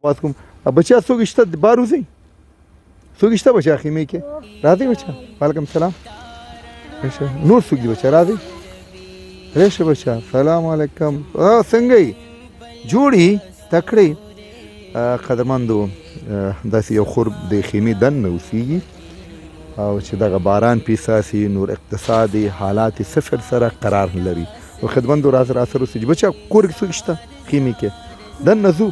आवाज کوم بچا څوک شته بار وځي څوک شته بچا خیمه کې راځي بچا وعلیکم السلام نور څوک دی بچا راځي راشه بچا سلام علیکم څنګه یې جوړي تکړه قدرمندو داسې یو خور د خیمې دننه اوسیږي او چې دغه باران پیساسي نور اقتصادي حالات صفر سره قرار لري او خدمتو راز را سره اوسېږي بچا کور کې څوک شته خیمې کې دننه ځو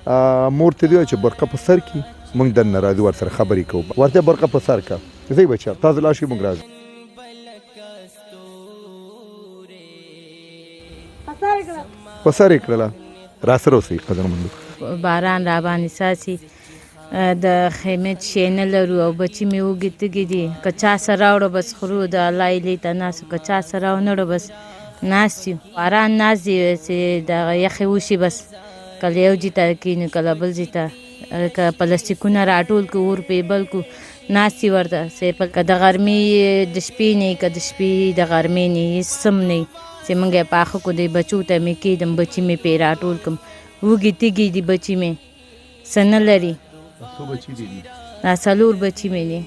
مور ته دی چې برقه په سر کې موږ دننه راځو ورسره خبرې کوو ورته برقه په سر کا ځئ بچا تاسو لاړ شئ موږ راځو په سر یې کړله را سره اوسئ قدرمندو باران را باندې ساسي د خیمې شی نه لرو او بچي مې وږي تږي دي که چا سره راوړه بس خورو د الله ایلې ته ناست که چا سره راونه بس ناست یو باران ناست دی چې دغه یخې وشي بس کله یو ځای ته کښېنو کله بل ځای ته که پلاستیکونه راټول کړو اور پې بل کړو ناست یې ورته که د غرمې د شپې نه که د شپې د غرمې نه هېڅ څه نه چې موږ یې پاخه کړو د بچو ته مې کېږدم بچي مې پې راټول کړم وږي تږي دي بچي مې څه نه لري دا څلور بچي مې دي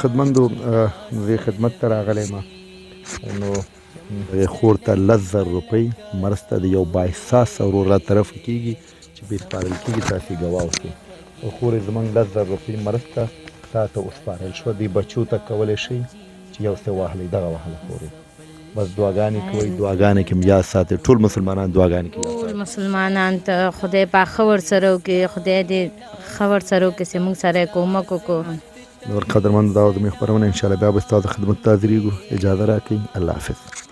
خدمتو زه خدمت ته راغلی یم نو خور ته 10,000 روپۍ مرسته د یو بااحساسه ورور را طرف کېږي چې بې سپارل کېږي تاسې ګواه اوسئ او خورې زموږ 10,000 روپۍ مرسته تا ته وسپارل شوه دې بچو ته کولی شئ چې یو څه واخلئ دغه واخله خورې بس دعاګانې کوئ دعاګانې کې یاد ساتئ ټول مسلمانان دعاګانې کې ټول مسلمانان ته خدای پاک ښه ورسره وکړي خدای دې ښه ورسره وکړي چې موږ سره یې کومک وکړو نور قدرمندو دا زموږ خپرونه انشاءالله بیا به ستاسو خدمت ته حاضرېږو اجازه راکړئ الله حافظ